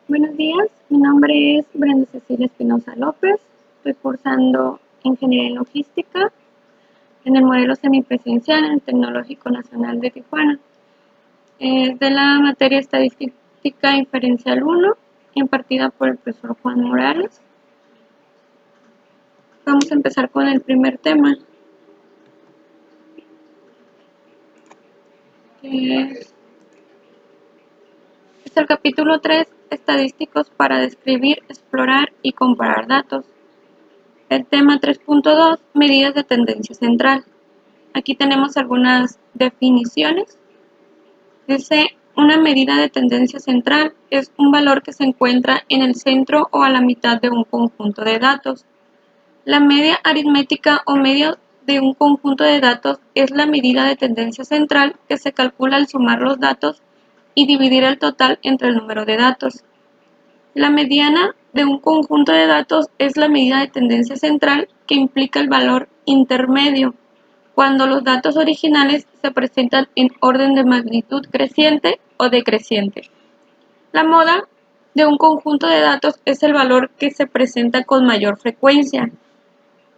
Buenos días, mi nombre es Brenda Cecilia Espinosa López, estoy cursando Ingeniería en Logística en el modelo semipresencial en el Tecnológico Nacional de Tijuana. Es de la materia Estadística Inferencial 1, impartida por el profesor Juan Morales. Vamos a empezar con el primer tema, que es el capítulo 3, estadísticos para describir, explorar y comparar datos. El tema 3.2, medidas de tendencia central. Aquí tenemos algunas definiciones. Dice, una medida de tendencia central es un valor que se encuentra en el centro o a la mitad de un conjunto de datos. La media aritmética o media de un conjunto de datos es la medida de tendencia central que se calcula al sumar los datos y dividir el total entre el número de datos. La mediana de un conjunto de datos es la medida de tendencia central que implica el valor intermedio cuando los datos originales se presentan en orden de magnitud creciente o decreciente. La moda de un conjunto de datos es el valor que se presenta con mayor frecuencia.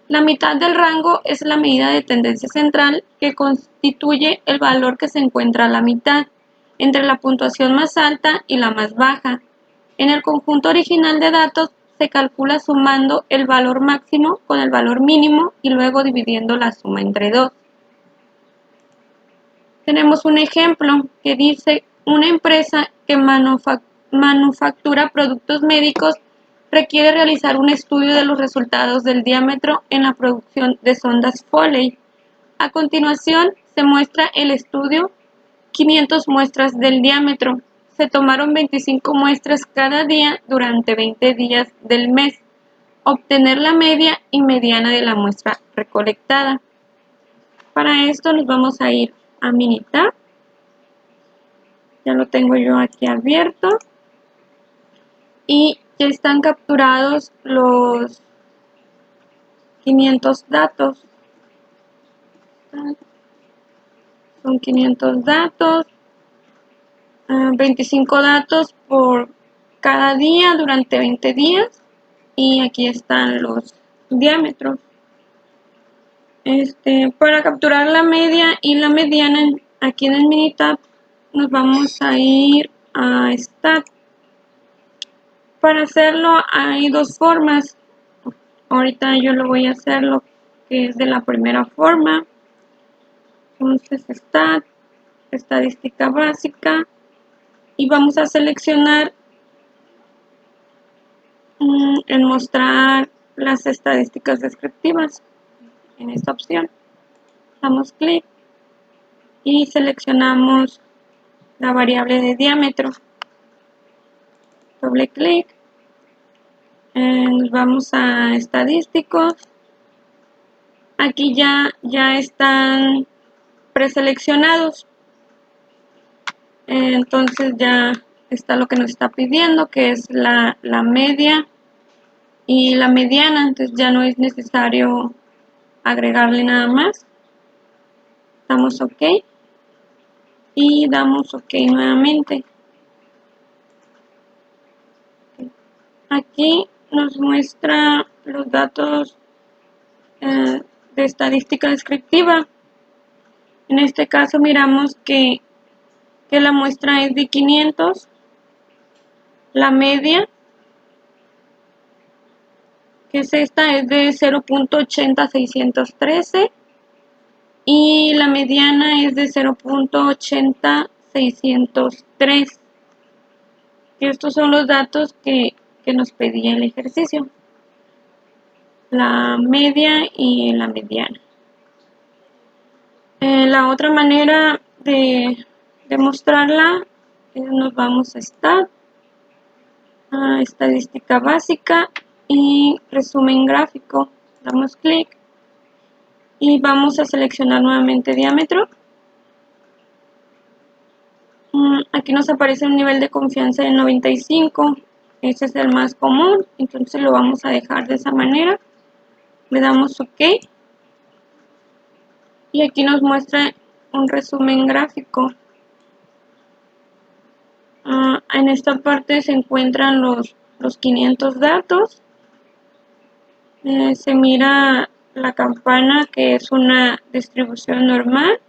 La mitad del rango es la medida de tendencia central que constituye el valor que se encuentra a la mitad, entre la puntuación más alta y la más baja. En el conjunto original de datos se calcula sumando el valor máximo con el valor mínimo y luego dividiendo la suma entre 2. Tenemos un ejemplo que dice, una empresa que manufactura productos médicos requiere realizar un estudio de los resultados del diámetro en la producción de sondas Foley. A continuación, se muestra el estudio, 500 muestras del diámetro. Se tomaron 25 muestras cada día durante 20 días del mes. Obtener la media y mediana de la muestra recolectada. Para esto nos vamos a ir a Minitab. Ya lo tengo yo aquí abierto. Y ya están capturados los 500 datos. Son 500 datos. 25 datos por cada día durante 20 días. Y aquí están los diámetros. Para capturar la media y la mediana aquí en el Minitab nos vamos a ir a Stat. Para hacerlo hay dos formas. Ahorita yo lo voy a hacer lo que es de la primera forma. Entonces Stat, estadística básica, y vamos a seleccionar en mostrar las estadísticas descriptivas en esta opción. Damos clic y seleccionamos la variable de diámetro. Doble clic. Nos vamos a estadísticos. Aquí ya están preseleccionados. Entonces ya está lo que nos está pidiendo, que es la media y la mediana. Entonces ya no es necesario agregarle nada más. Damos OK y damos OK nuevamente. Aquí nos muestra los datos de estadística descriptiva. En este caso miramos que la muestra es de 500, la media, que es esta, es de 0.80613 y la mediana es de 0.80603. Estos son los datos que nos pedía el ejercicio, la media y la mediana. La otra manera de mostrarla nos vamos a Stat, a estadística básica y resumen gráfico. Damos clic y vamos a seleccionar nuevamente diámetro. Aquí nos aparece un nivel de confianza de 95. Ese es el más común, entonces lo vamos a dejar de esa manera. Le damos OK y aquí nos muestra un resumen gráfico. En esta parte se encuentran los 500 datos. Se mira la campana, que es una distribución normal.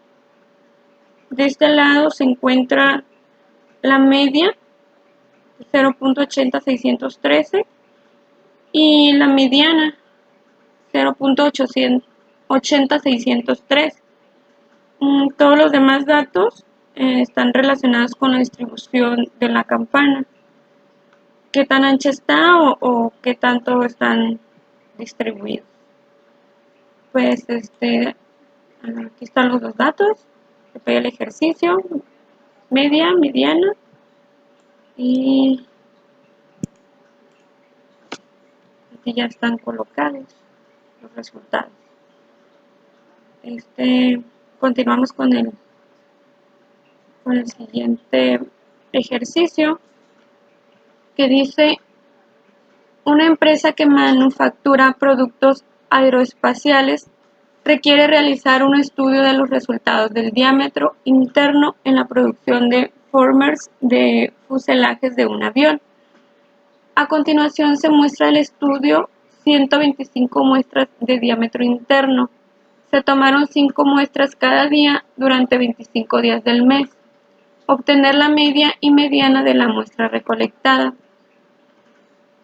De este lado se encuentra la media, 0.80613, y la mediana, 0.80603. Todos los demás datos están relacionados con la distribución de la campana. ¿Qué tan ancha está o qué tanto están distribuidos? Pues aquí están los dos datos. El ejercicio, media, mediana, y aquí ya están colocados los resultados. Continuamos con el siguiente ejercicio, que dice: una empresa que manufactura productos aeroespaciales requiere realizar un estudio de los resultados del diámetro interno en la producción de formers de fuselajes de un avión. A continuación se muestra el estudio 125 muestras de diámetro interno. Se tomaron 5 muestras cada día durante 25 días del mes. Obtener la media y mediana de la muestra recolectada.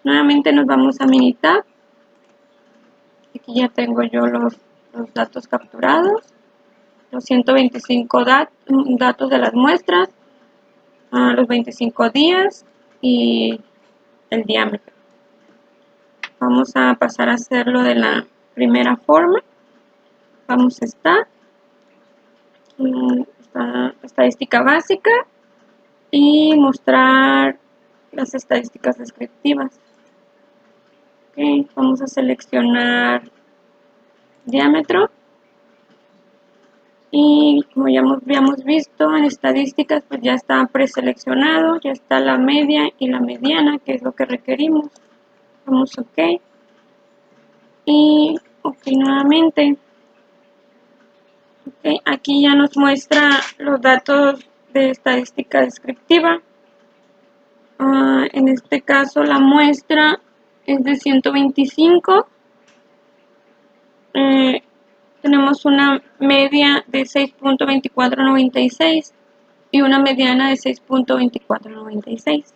Nuevamente nos vamos a Minitab. Aquí ya tengo yo los datos capturados, los 125 datos de las muestras, los 25 días y el diámetro. Vamos a pasar a hacerlo de la primera forma. Vamos a estadística básica y mostrar las estadísticas descriptivas. Okay, vamos a seleccionar diámetro, y como ya habíamos visto en estadísticas, pues ya está preseleccionado, ya está la media y la mediana, que es lo que requerimos. Vamos OK y OK nuevamente. Okay, aquí ya nos muestra los datos de estadística descriptiva. En este caso la muestra es de 125. Tenemos una media de 6.2496 y una mediana de 6.2496,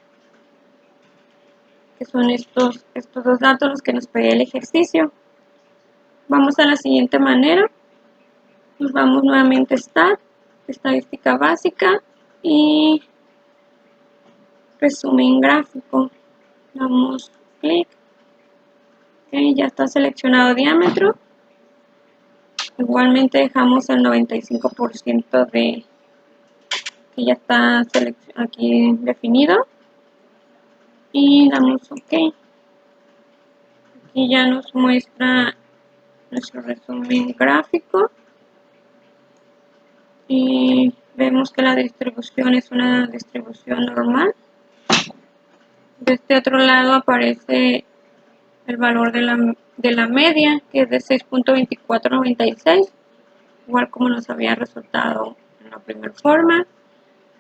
que son estos dos datos los que nos pide el ejercicio. Vamos a la siguiente manera. Nos vamos nuevamente a estadística básica y resumen gráfico. Damos clic. Okay, ya está seleccionado diámetro. Igualmente dejamos el 95% de que ya está aquí definido y damos OK. Aquí ya nos muestra nuestro resumen gráfico y vemos que la distribución es una distribución normal. De este otro lado aparece el valor de la media, que es de 6.2496, igual como nos había resultado en la primera forma,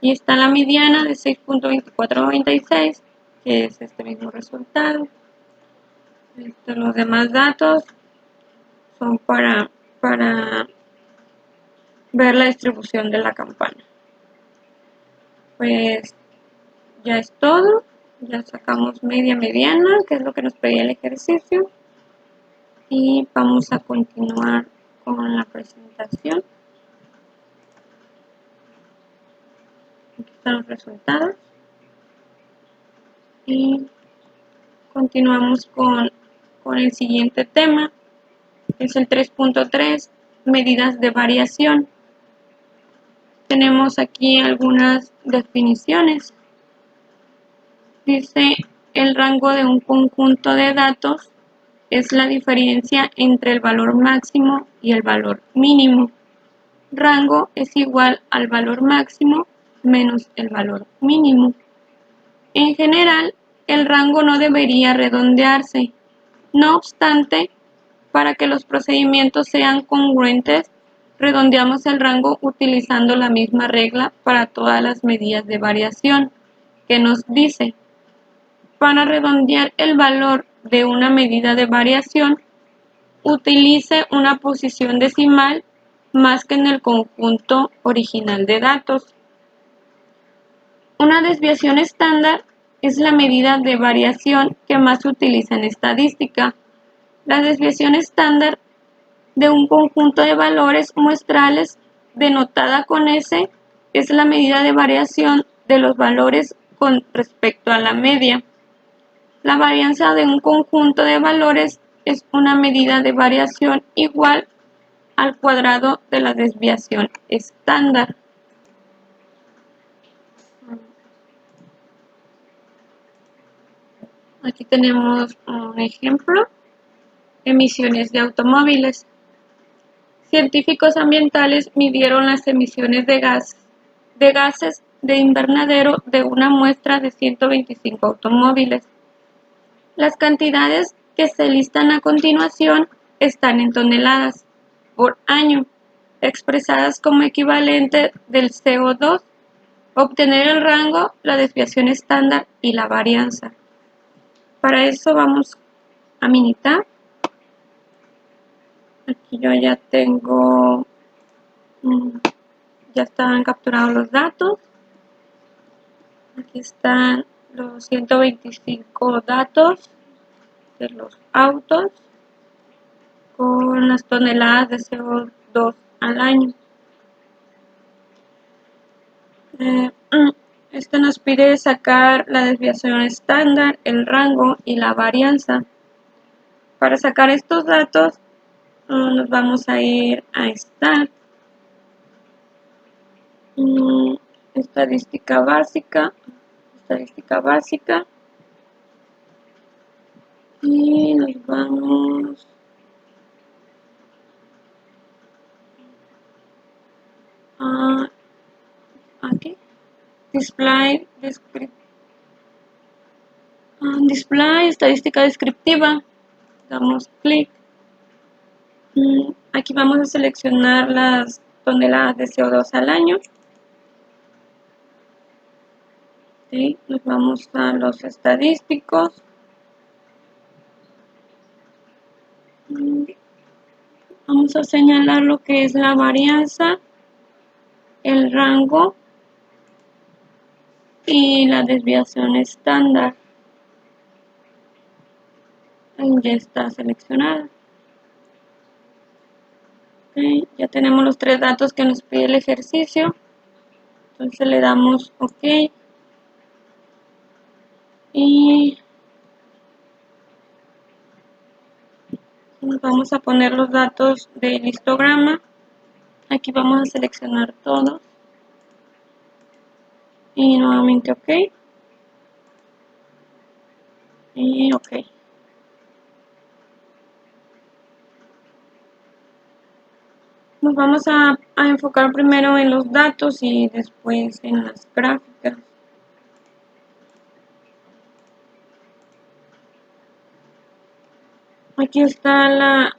y está la mediana de 6.2496, que es este mismo resultado. Los demás datos son para ver la distribución de la campana. Pues ya es todo. Ya sacamos media, mediana, que es lo que nos pedía el ejercicio, y vamos a continuar con la presentación. Aquí están los resultados y continuamos con el siguiente tema, que es el 3.3, medidas de variación. Tenemos aquí algunas definiciones. Dice: el rango de un conjunto de datos es la diferencia entre el valor máximo y el valor mínimo. Rango es igual al valor máximo menos el valor mínimo. En general, el rango no debería redondearse. No obstante, para que los procedimientos sean congruentes, redondeamos el rango utilizando la misma regla para todas las medidas de variación, que nos dice: para redondear el valor de una medida de variación, utilice una posición decimal más que en el conjunto original de datos. Una desviación estándar es la medida de variación que más se utiliza en estadística. La desviación estándar de un conjunto de valores muestrales denotada con S es la medida de variación de los valores con respecto a la media. La varianza de un conjunto de valores es una medida de variación igual al cuadrado de la desviación estándar. Aquí tenemos un ejemplo: emisiones de automóviles. Científicos ambientales midieron las emisiones de gases de invernadero de una muestra de 125 automóviles. Las cantidades que se listan a continuación están en toneladas por año, expresadas como equivalente del CO2. Obtener el rango, la desviación estándar y la varianza. Para eso vamos a Minitab. Aquí yo ya tengo, ya están capturados los datos. Aquí están los 125 datos de los autos con las toneladas de CO2 al año. Esto nos pide sacar la desviación estándar, el rango y la varianza. Para sacar estos datos nos vamos a ir a Stat, estadística básica, y nos vamos a aquí, display estadística descriptiva. Damos clic. Aquí vamos a seleccionar las toneladas de CO2 al año. ¿Sí? Nos vamos a los estadísticos. Vamos a señalar lo que es la varianza, el rango y la desviación estándar. Ya está seleccionada. Okay, ya tenemos los tres datos que nos pide el ejercicio. Entonces le damos OK. Y vamos a poner los datos del histograma. Aquí vamos a seleccionar todos. Y nuevamente OK. Y OK. Nos vamos a enfocar primero en los datos y después en las gráficas. Aquí está la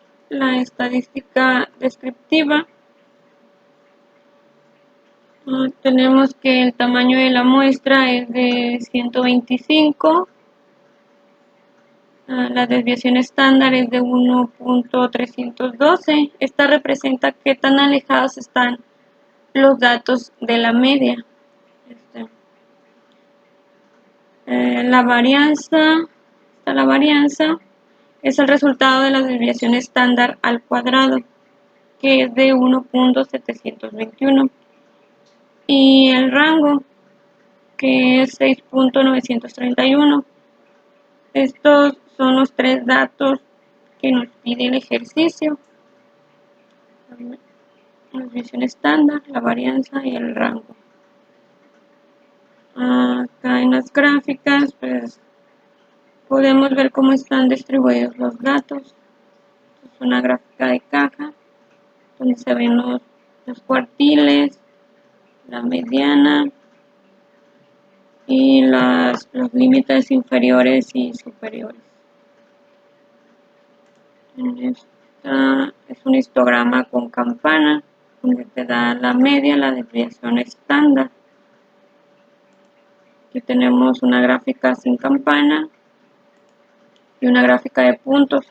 estadística descriptiva. Tenemos que el tamaño de la muestra es de 125. La desviación estándar es de 1.312. Esta representa qué tan alejados están los datos de la media. La varianza es el resultado de la desviación estándar al cuadrado, que es de 1.721. Y el rango, que es 6.931. Estos son los tres datos que nos pide el ejercicio: la desviación estándar, la varianza y el rango. Acá en las gráficas pues podemos ver cómo están distribuidos los datos. Es una gráfica de caja donde se ven los cuartiles, la mediana y los límites inferiores y superiores. Esta es un histograma con campana donde te da la media, la desviación estándar. Aquí tenemos una gráfica sin campana y una gráfica de puntos.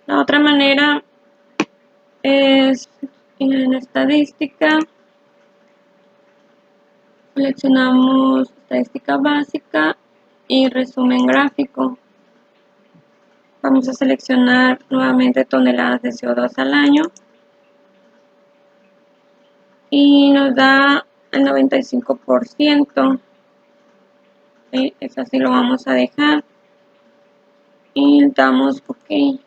La otra manera es en estadística. Seleccionamos estadística básica y resumen gráfico. Vamos a seleccionar nuevamente toneladas de CO2 al año y nos da el 95%. ¿Sí? Es así, lo vamos a dejar y damos OK.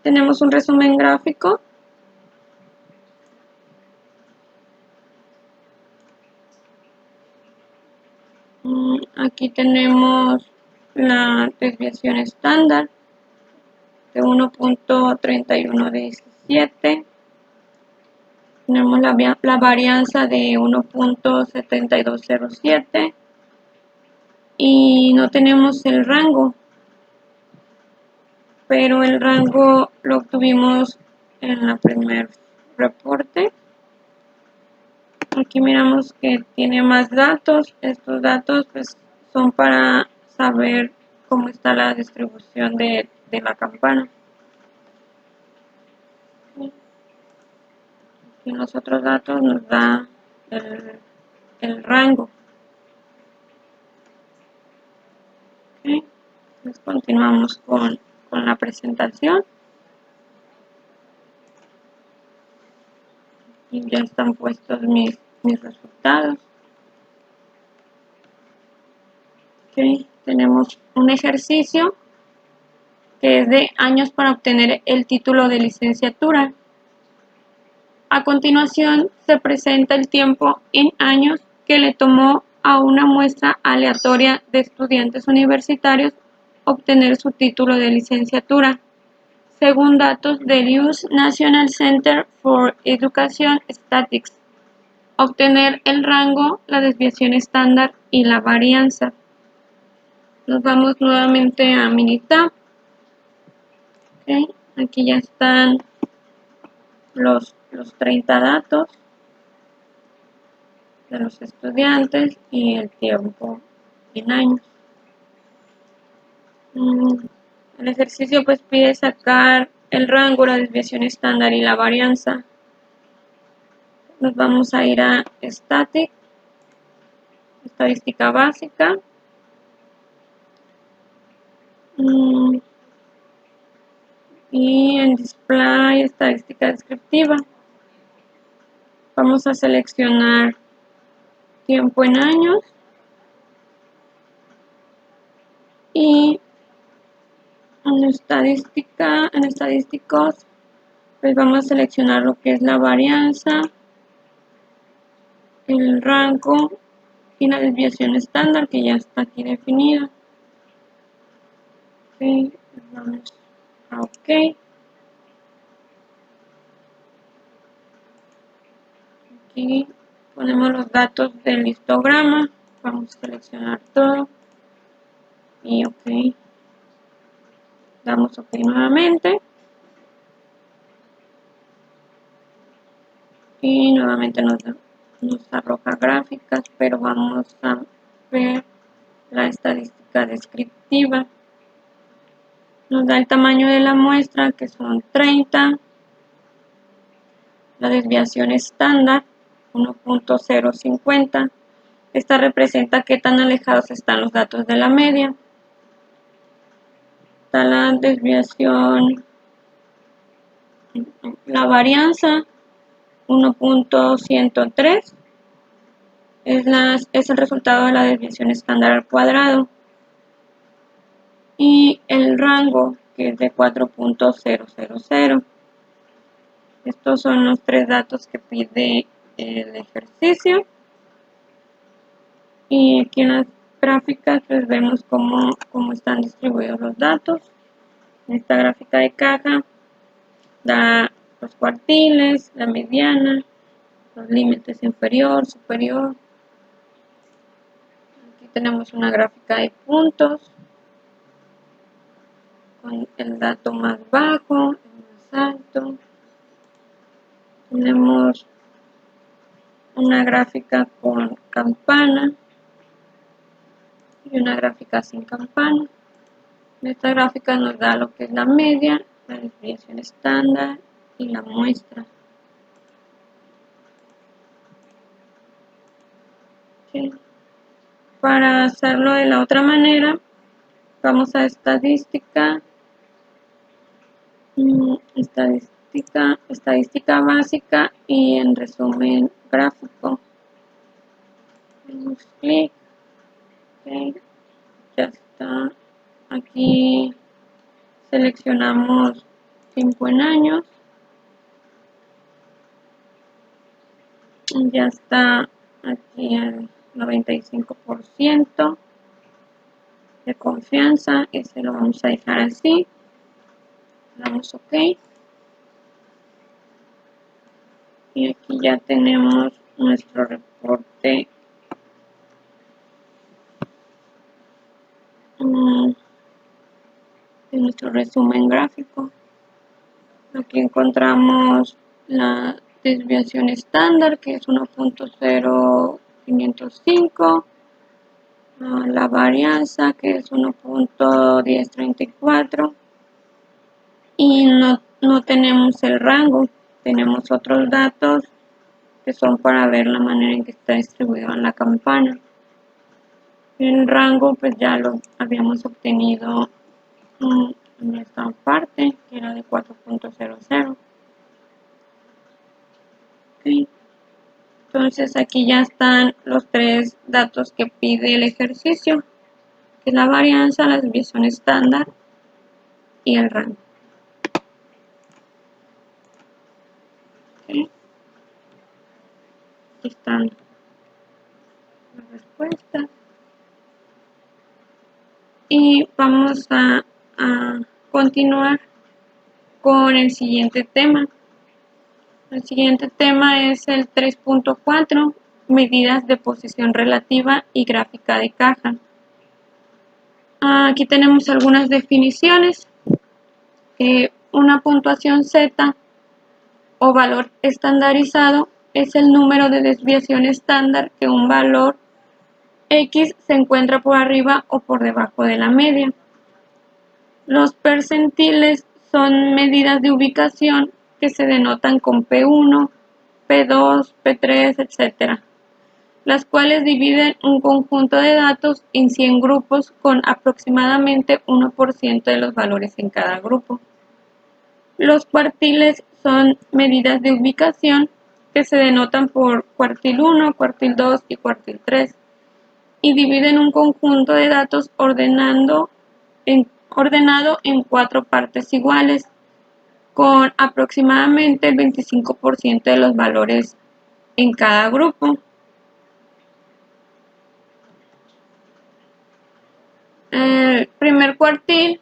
Tenemos un resumen gráfico. Aquí tenemos la desviación estándar de 1.3117. Tenemos la varianza de 1.7207 y no tenemos el rango, pero el rango lo obtuvimos en la primer reporte. Aquí miramos que tiene más datos. Estos datos pues son para saber cómo está la distribución de la campana. Y los otros datos nos da el rango. Okay. Entonces continuamos con la presentación. Y ya están puestos mis resultados. Okay. Tenemos un ejercicio que es de años para obtener el título de licenciatura. A continuación se presenta el tiempo en años que le tomó a una muestra aleatoria de estudiantes universitarios obtener su título de licenciatura, según datos del US National Center for Education Statistics. Obtener el rango, la desviación estándar y la varianza. Nos vamos nuevamente a Minitab. Okay. Aquí ya están los 30 datos de los estudiantes y el tiempo en años. El ejercicio pues pide sacar el rango, la desviación estándar y la varianza. Nos vamos a ir a estadística básica. Y en display, estadística descriptiva. Vamos a seleccionar tiempo en años y en estadísticos pues vamos a seleccionar lo que es la varianza, el rango y la desviación estándar, que ya está aquí definida. Okay, vamos a OK. Aquí ponemos los datos del histograma, vamos a seleccionar todo y OK. Damos OK nuevamente y nuevamente nos arroja gráficas, pero vamos a ver la estadística descriptiva. Nos da el tamaño de la muestra, que son 30, la desviación estándar 1.050. Esta representa qué tan alejados están los datos de la media. Está la desviación, la varianza 1.103 es el resultado de la desviación estándar al cuadrado, y el rango, que es de 4.000. Estos son los tres datos que pide el ejercicio. Y aquí en las gráficas pues vemos cómo están distribuidos los datos. En esta gráfica de caja da los cuartiles, la mediana, los límites inferior, superior. Aquí tenemos una gráfica de puntos. con el dato más bajo, el más alto. Tenemos una gráfica con campana y una gráfica sin campana. Esta gráfica nos da lo que es la media, la desviación estándar y la muestra. ¿Sí? Para hacerlo de la otra manera, vamos a estadística, estadística básica y en resumen gráfico. Damos clic, okay, ya está. Aquí seleccionamos tiempo en años. Ya está aquí el 95% de confianza. Ese lo vamos a dejar así. Damos OK. Y aquí ya tenemos nuestro reporte de nuestro resumen gráfico. Aquí encontramos la desviación estándar, que es 1.0505, la varianza, que es 1.1034, y no tenemos el rango. Tenemos otros datos que son para ver la manera en que está distribuido en la campana. El rango pues ya lo habíamos obtenido en esta parte, que era de 4.00. Okay. Entonces aquí ya están los tres datos que pide el ejercicio, que es la varianza, la desviación estándar y el rango. Okay. Aquí están las respuestas. Y vamos a continuar con el siguiente tema. El siguiente tema es el 3.4, medidas de posición relativa y gráfica de caja. Aquí tenemos algunas definiciones. Una puntuación Z o valor estandarizado es el número de desviación estándar que un valor X se encuentra por arriba o por debajo de la media. Los percentiles son medidas de ubicación que se denotan con P1, P2, P3, etc., las cuales dividen un conjunto de datos en 100 grupos con aproximadamente 1% de los valores en cada grupo. Los cuartiles son medidas de ubicación que se denotan por cuartil 1, cuartil 2 y cuartil 3 y dividen un conjunto de datos ordenado en 4 partes iguales con aproximadamente el 25% de los valores en cada grupo. El primer cuartil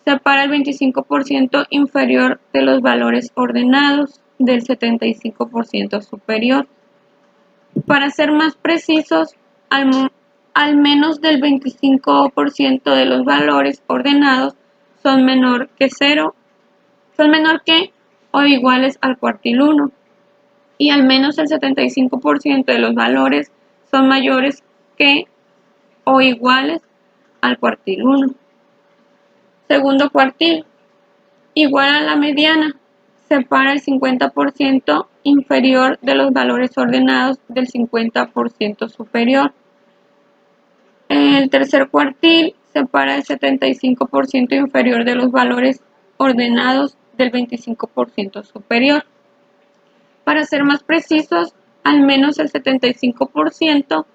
separa el 25% inferior de los valores ordenados del 75% superior. Para ser más precisos, al menos del 25% de los valores ordenados son menor que o iguales al cuartil 1, y al menos el 75% de los valores son mayores que o iguales al cuartil 1. Segundo cuartil, igual a la mediana, separa el 50% inferior de los valores ordenados del 50% superior. El tercer cuartil separa el 75% inferior de los valores ordenados del 25% superior. Para ser más precisos, al menos el 75%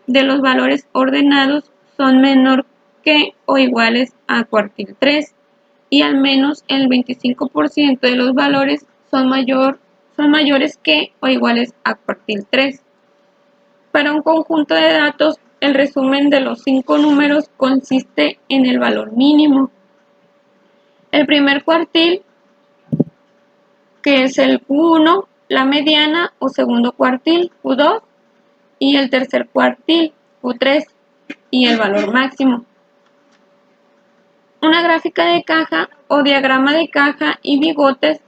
de los valores ordenados son menor que o iguales a cuartil 3, y al menos el 25% de los valores son mayores que o iguales a cuartil 3. Para un conjunto de datos, el resumen de los 5 números consiste en el valor mínimo. El primer cuartil, que es el Q1, la mediana o segundo cuartil, Q2, y el tercer cuartil, Q3, y el valor máximo. Una gráfica de caja o diagrama de caja y bigotes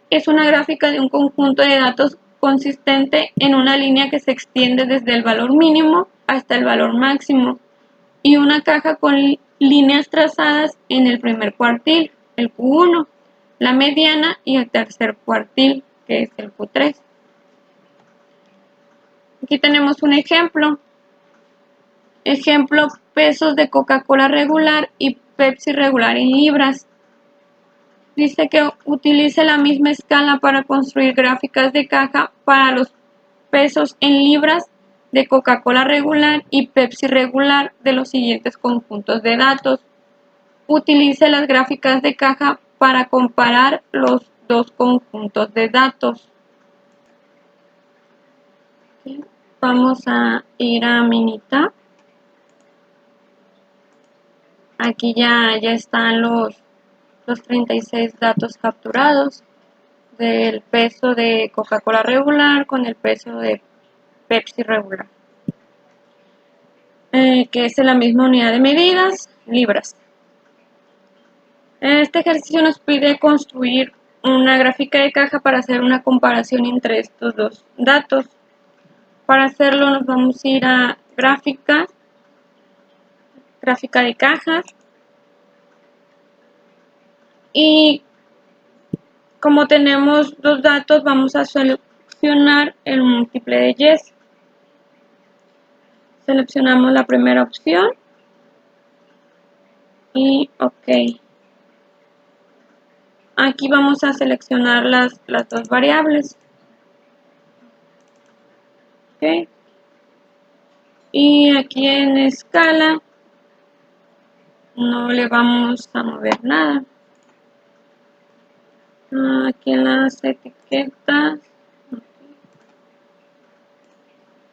es una gráfica de un conjunto de datos consistente en una línea que se extiende desde el valor mínimo hasta el valor máximo y una caja con líneas trazadas en el primer cuartil, el Q1, la mediana y el tercer cuartil, que es el Q3. Aquí tenemos un ejemplo. Ejemplo, pesos de Coca-Cola regular y Pepsi regular en libras. Dice que utilice la misma escala para construir gráficas de caja para los pesos en libras de Coca-Cola regular y Pepsi regular de los siguientes conjuntos de datos. Utilice las gráficas de caja para comparar los dos conjuntos de datos. Vamos a ir a Minitab. Aquí ya están los 36 datos capturados del peso de Coca-Cola regular con el peso de Pepsi regular, que es en la misma unidad de medidas, libras. Este ejercicio nos pide construir una gráfica de caja para hacer una comparación entre estos dos datos. Para hacerlo nos vamos a ir a gráfica de cajas, y como tenemos dos datos vamos a seleccionar el múltiple de yes. Seleccionamos la primera opción y OK. Aquí vamos a seleccionar las dos variables. OK. Y aquí en escala no le vamos a mover nada. Aquí en las etiquetas,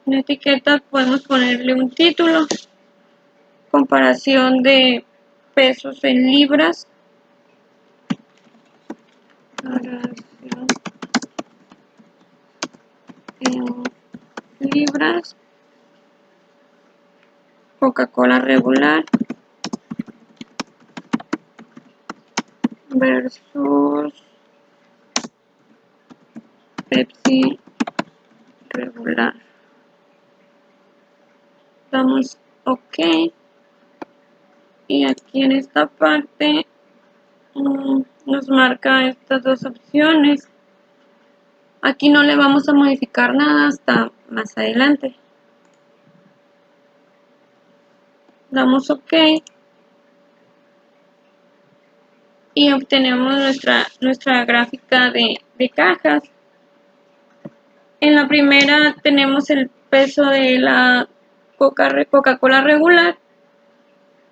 en etiquetas podemos ponerle un título: comparación de pesos en libras. En libras, Coca-Cola regular versus Pepsi regular. Damos OK. Y aquí en esta parte nos marca estas dos opciones. Aquí no le vamos a modificar nada hasta más adelante. Damos OK y obtenemos nuestra gráfica de cajas. En la primera tenemos el peso de la Coca-Cola regular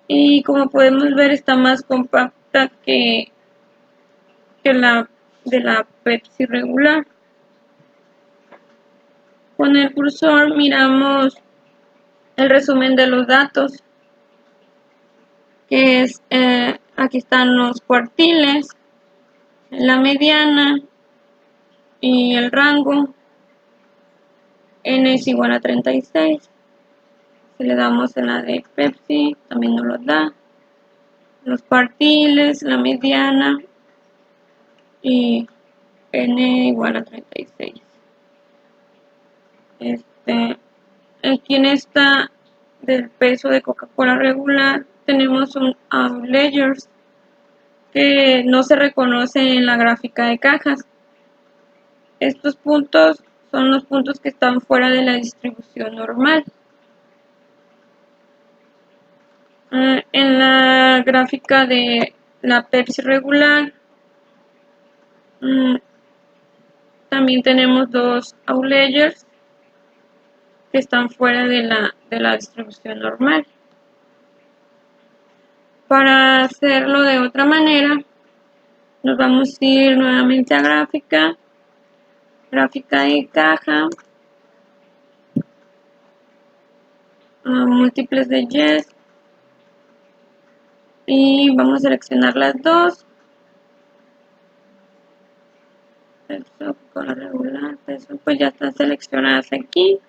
y como podemos ver está más compacta que la de la Pepsi regular. Con el cursor miramos el resumen de los datos, que es aquí están los cuartiles, la mediana y el rango. N es igual a 36. Si le damos en la de Pepsi también nos lo da. Los cuartiles, la mediana y N igual a 36. Aquí en esta del peso de Coca-Cola regular tenemos un outliers que no se reconoce en la gráfica de cajas. Estos puntos son los puntos que están fuera de la distribución normal. En la gráfica de la Pepsi regular también tenemos dos outliers que están fuera de la distribución normal. Para hacerlo de otra manera, nos vamos a ir nuevamente a gráfica de caja, múltiples de yes, y vamos a seleccionar las dos. Peso con la regular, peso, pues ya están seleccionadas aquí.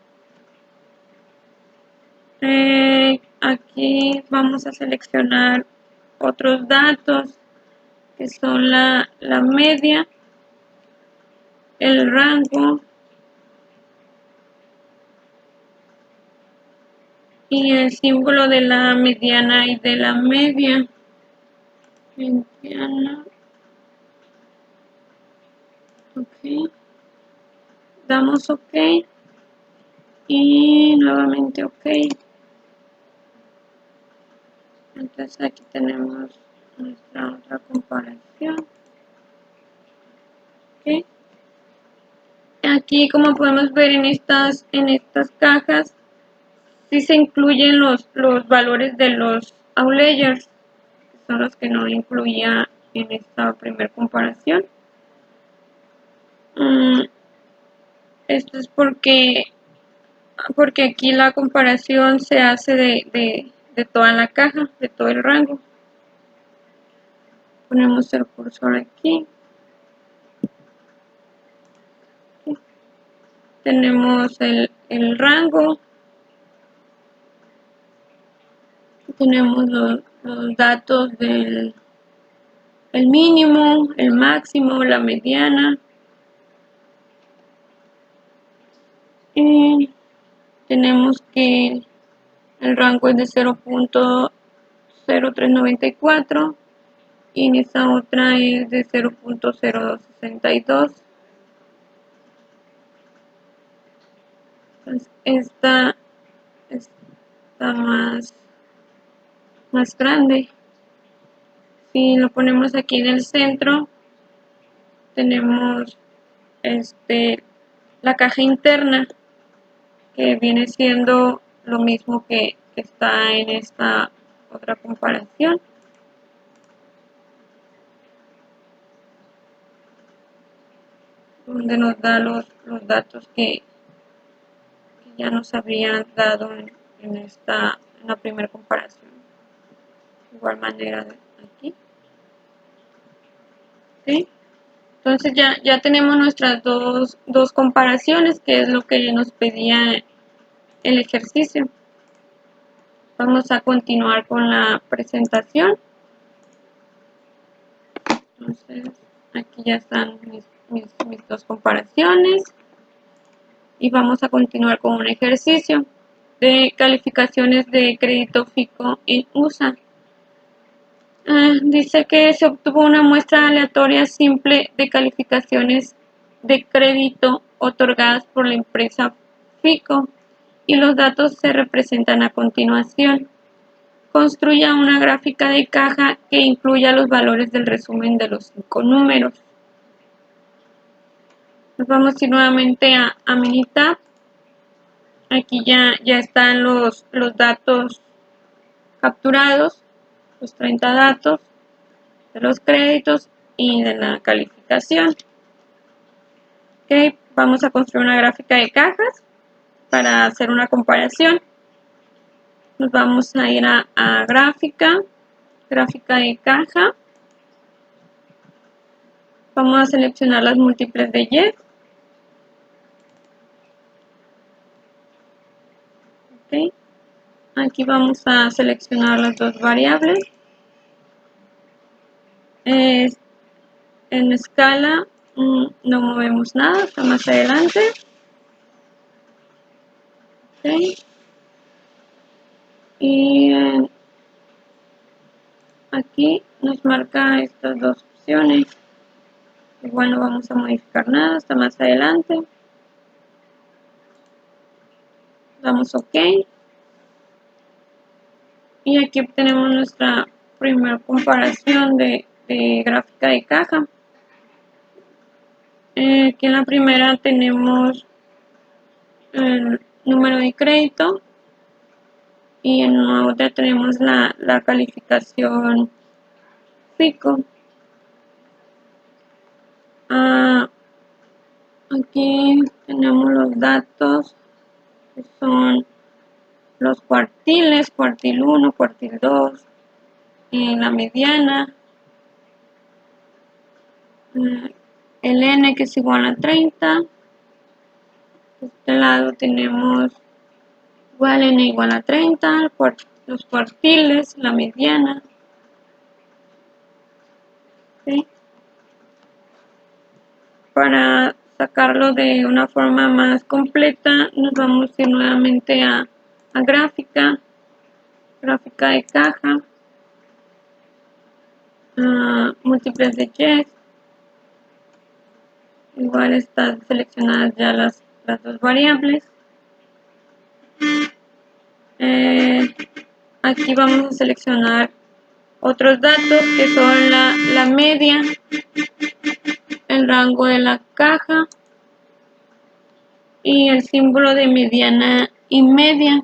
Aquí vamos a seleccionar otros datos que son la media, el rango y el símbolo de la mediana y de la media. Mediana. Ok. Damos OK y nuevamente OK. Entonces aquí tenemos nuestra otra comparación. Okay. Aquí, como podemos ver en estas cajas, sí se incluyen los valores de los outliers, que son los que no incluía en esta primera comparación. Esto es porque aquí la comparación se hace de toda la caja, de todo el rango. Ponemos el cursor aquí. Tenemos el rango. Tenemos los datos del el mínimo, el máximo, la mediana. Y tenemos que el rango es de 0.0394 y en esta otra es de 0.0262. Entonces esta está más grande. Si lo ponemos aquí en el centro, tenemos la caja interna, que viene siendo lo mismo que está en esta otra comparación. Donde nos da los datos que ya nos habían dado en la primera comparación. De igual manera aquí. ¿Sí? Entonces ya tenemos nuestras dos comparaciones, que es lo que nos pedía el ejercicio. Vamos a continuar con la presentación. Entonces aquí ya están mis dos comparaciones y vamos a continuar con un ejercicio de calificaciones de crédito FICO en USA. Dice que se obtuvo una muestra aleatoria simple de calificaciones de crédito otorgadas por la empresa FICO y los datos se representan a continuación. Construya una gráfica de caja que incluya los valores del resumen de los 5 números. Nos vamos a ir nuevamente a Minitab. Aquí ya están los datos capturados, los 30 datos de los créditos y de la calificación. Okay, vamos a construir una gráfica de cajas para hacer una comparación. Nos vamos a ir a gráfica de caja. Vamos a seleccionar las múltiples de Y. Okay. Aquí vamos a seleccionar las dos variables. En escala no movemos nada, hasta más adelante. Okay. Y aquí nos marca estas dos opciones. Igual no vamos a modificar nada hasta más adelante. Damos OK. Y aquí obtenemos nuestra primera comparación de gráfica de caja. Aquí en la primera tenemos el número de crédito y en la otra tenemos la calificación FICO. Aquí tenemos los datos que son los cuartiles, cuartil 1, cuartil 2, la mediana, el N que es igual a 30. De este lado tenemos igual N igual a 30, los cuartiles, la mediana, ¿sí? Para sacarlo de una forma más completa, nos vamos a ir nuevamente a gráfica de caja, múltiples de Yes. Igual están seleccionadas ya las dos variables. Aquí vamos a seleccionar otros datos que son la media, el rango de la caja y el símbolo de mediana y media.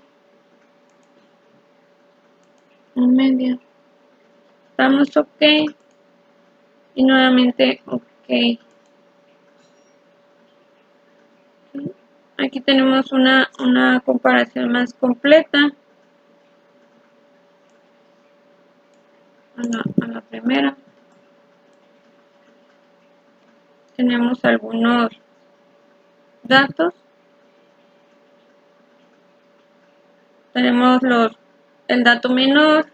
Damos OK y nuevamente OK. Aquí tenemos una comparación más completa a la primera. Tenemos algunos datos. Tenemos el dato menor,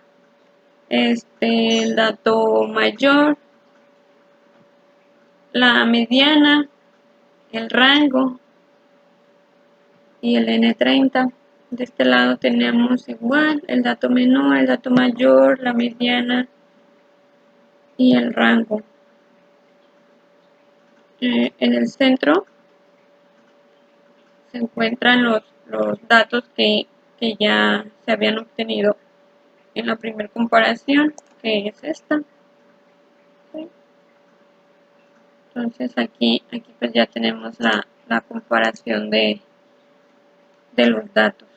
el dato mayor, la mediana, el rango y el N30. De este lado tenemos igual el dato menor, el dato mayor, la mediana y el rango. En el centro se encuentran los datos que ya se habían obtenido en la primera comparación, que es esta. ¿Sí? Entonces aquí pues ya tenemos la comparación de los datos.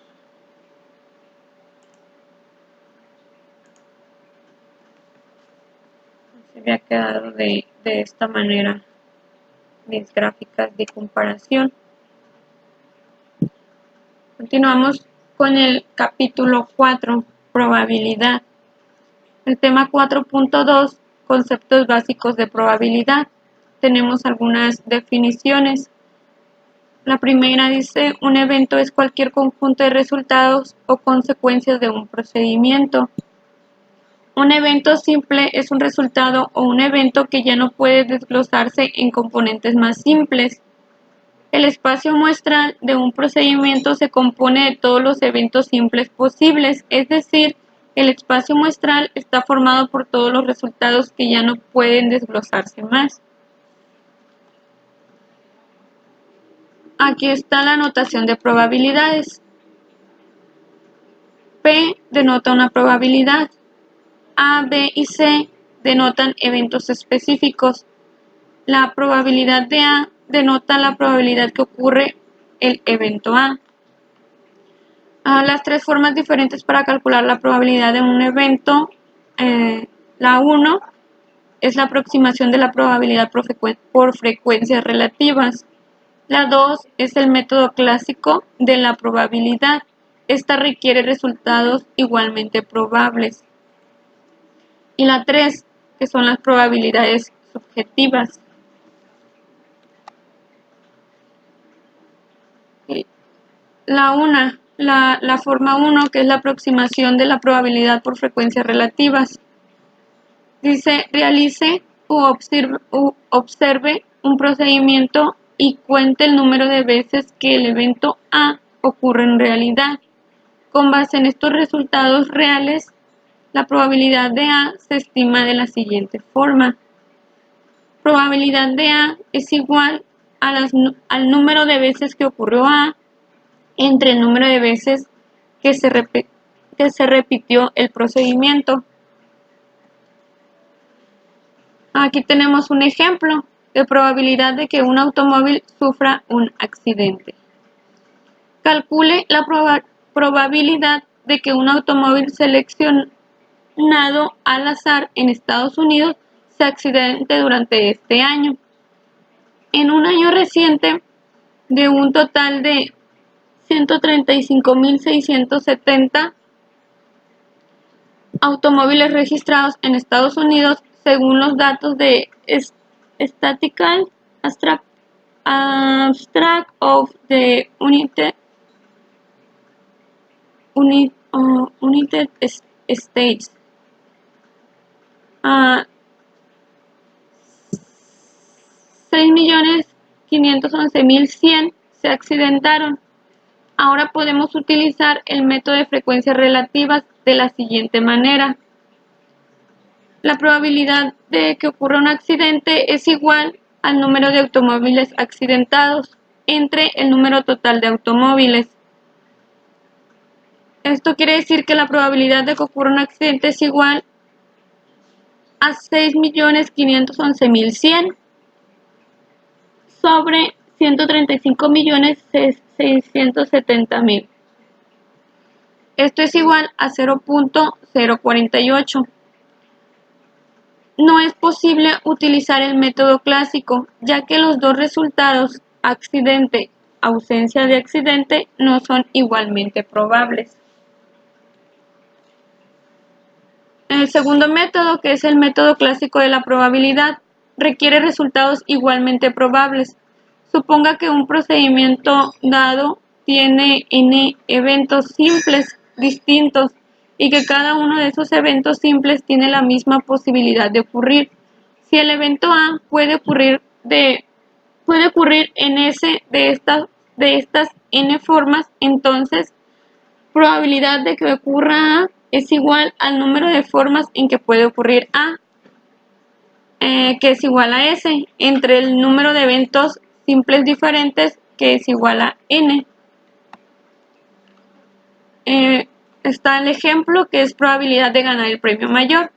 Se había quedado de esta manera mis gráficas de comparación. Continuamos con el capítulo 4, probabilidad. El tema 4.2, conceptos básicos de probabilidad. Tenemos algunas definiciones. La primera dice, un evento es cualquier conjunto de resultados o consecuencias de un procedimiento. Un evento simple es un resultado o un evento que ya no puede desglosarse en componentes más simples. El espacio muestral de un procedimiento se compone de todos los eventos simples posibles, es decir, el espacio muestral está formado por todos los resultados que ya no pueden desglosarse más. Aquí está la notación de probabilidades. P denota una probabilidad. A, B y C denotan eventos específicos. La probabilidad de A denota la probabilidad que ocurre el evento A. Las tres formas diferentes para calcular la probabilidad de un evento. La 1 es la aproximación de la probabilidad por frecuencias relativas. La 2 es el método clásico de la probabilidad. Esta requiere resultados igualmente probables. Y la 3, que son las probabilidades subjetivas. La forma 1, que es la aproximación de la probabilidad por frecuencias relativas. Dice, realice u observe un procedimiento y cuente el número de veces que el evento A ocurre en realidad. Con base en estos resultados reales, la probabilidad de A se estima de la siguiente forma. Probabilidad de A es igual al número de veces que ocurrió A entre el número de veces que se repitió el procedimiento. Aquí tenemos un ejemplo de probabilidad de que un automóvil sufra un accidente. Calcule la probabilidad de que un automóvil seleccionado al azar en Estados Unidos se accidente durante este año. En un año reciente, de un total de 135.670 automóviles registrados en Estados Unidos, según los datos de Statistical Abstract of the United States. 6.511.100 se accidentaron. Ahora podemos utilizar el método de frecuencias relativas de la siguiente manera. La probabilidad de que ocurra un accidente es igual al número de automóviles accidentados entre el número total de automóviles. Esto quiere decir que la probabilidad de que ocurra un accidente es igual a 6.511.100 sobre 135.670.000. Esto es igual a 0.048. No es posible utilizar el método clásico, ya que los dos resultados, accidente, ausencia de accidente, no son igualmente probables. El segundo método, que es el método clásico de la probabilidad, requiere resultados igualmente probables. Suponga que un procedimiento dado tiene n eventos simples distintos y que cada uno de esos eventos simples tiene la misma posibilidad de ocurrir. Si el evento A puede ocurrir en S de estas n formas, entonces probabilidad de que ocurra A es igual al número de formas en que puede ocurrir A, que es igual a S, entre el número de eventos simples diferentes, que es igual a N. Está el ejemplo, que es probabilidad de ganar el premio mayor.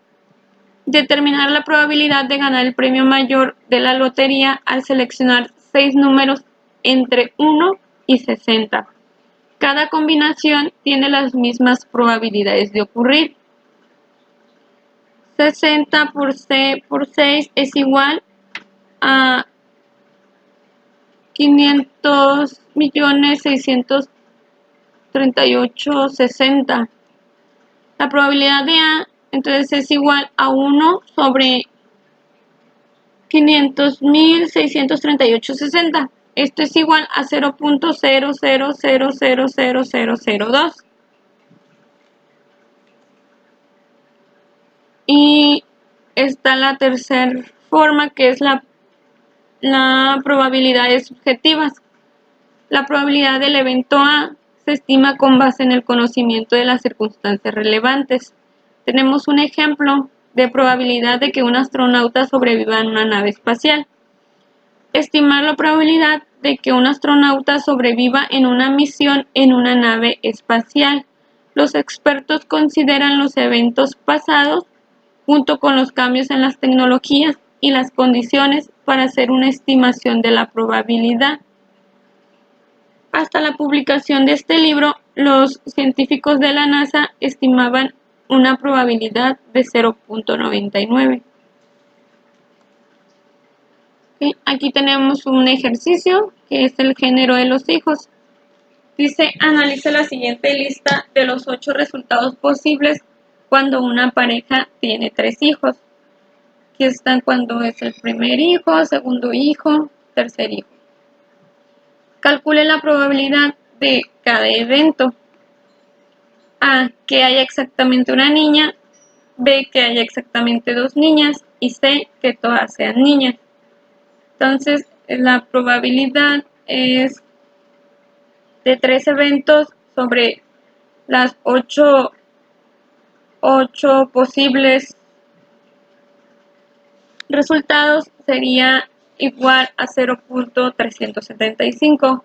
Determinar la probabilidad de ganar el premio mayor de la lotería al seleccionar 6 números entre 1 y 60. Cada combinación tiene las mismas probabilidades de ocurrir. 60 por 6 es igual a 500.638.60. La probabilidad de A entonces es igual a 1 sobre 500.638.60. Esto es igual a 0.00000002. Y está la tercera forma, que es la probabilidades subjetivas. La probabilidad del evento A se estima con base en el conocimiento de las circunstancias relevantes. Tenemos un ejemplo de probabilidad de que un astronauta sobreviva en una nave espacial. Estimar la probabilidad de que un astronauta sobreviva en una misión en una nave espacial. Los expertos consideran los eventos pasados junto con los cambios en las tecnologías y las condiciones para hacer una estimación de la probabilidad. Hasta la publicación de este libro, los científicos de la NASA estimaban una probabilidad de 0.99. Aquí tenemos un ejercicio que es el género de los hijos. Dice, analiza la siguiente lista de los 8 resultados posibles cuando una pareja tiene 3 hijos. Aquí están cuando es el primer hijo, segundo hijo, tercer hijo. Calcule la probabilidad de cada evento. A, que haya exactamente una niña. B, que haya exactamente 2 niñas. Y C, que todas sean niñas. Entonces, la probabilidad es de 3 eventos sobre las 8 posibles resultados sería igual a 0.375.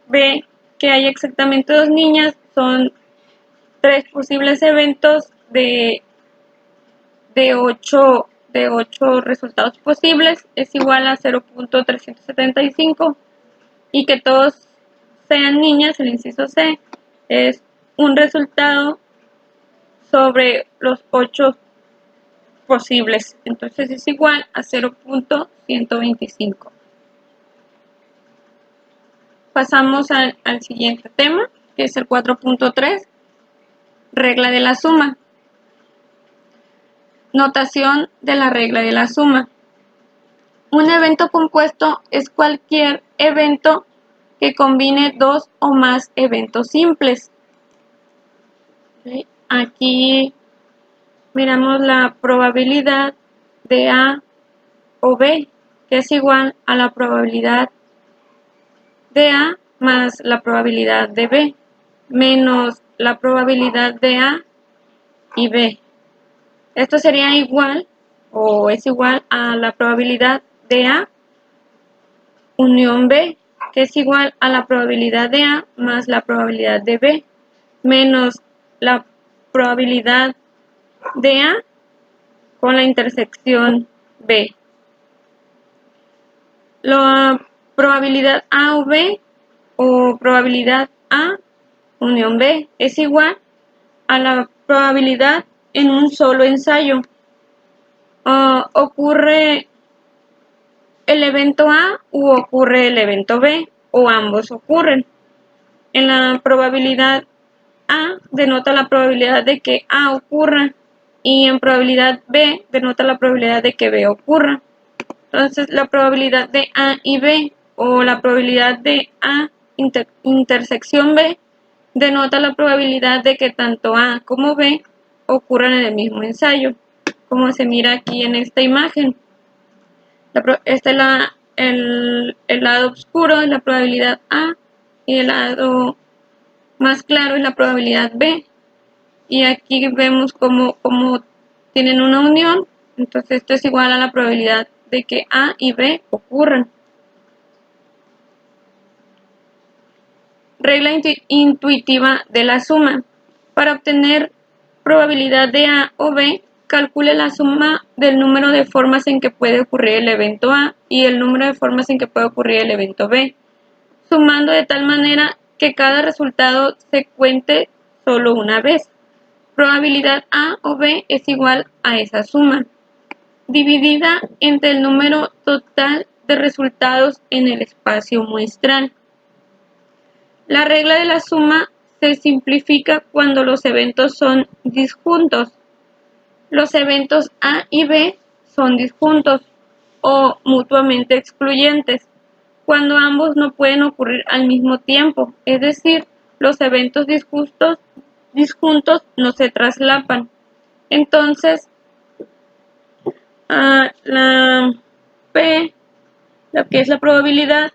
B, que hay exactamente 2 niñas, son 3 posibles eventos de 8 resultados posibles, es igual a 0.375. Y que todos sean niñas, el inciso C, es un resultado sobre los 8 posibles, entonces es igual a 0.125. Pasamos al siguiente tema, que es el 4.3, regla de la suma. Notación de la regla de la suma. Un evento compuesto es cualquier evento que combine 2 o más eventos simples. Aquí miramos la probabilidad de A o B, que es igual a la probabilidad de A más la probabilidad de B, menos la probabilidad de A y B. Esto sería igual o es igual a la probabilidad de A unión B, que es igual a la probabilidad de A más la probabilidad de B, menos la probabilidad de A con la intersección B. La probabilidad A o B o probabilidad A unión B es igual a la probabilidad en un solo ensayo. Ocurre el evento A u ocurre el evento B o ambos ocurren. En la probabilidad A denota la probabilidad de que A ocurra y en probabilidad B denota la probabilidad de que B ocurra. Entonces la probabilidad de A y B o la probabilidad de A intersección B denota la probabilidad de que tanto A como B ocurran en el mismo ensayo, como se mira aquí en esta imagen. Este es el lado oscuro es la probabilidad A y el lado más claro es la probabilidad B. Y aquí vemos cómo tienen una unión, entonces esto es igual a la probabilidad de que A y B ocurran. Regla intuitiva de la suma. Para obtener probabilidad de A o B, calcule la suma del número de formas en que puede ocurrir el evento A y el número de formas en que puede ocurrir el evento B, sumando de tal manera que cada resultado se cuente solo una vez. Probabilidad A o B es igual a esa suma, dividida entre el número total de resultados en el espacio muestral. La regla de la suma se simplifica cuando los eventos son disjuntos. Los eventos A y B son disjuntos o mutuamente excluyentes cuando ambos no pueden ocurrir al mismo tiempo, es decir, los eventos disjuntos no se traslapan. Entonces, la P, lo que es la probabilidad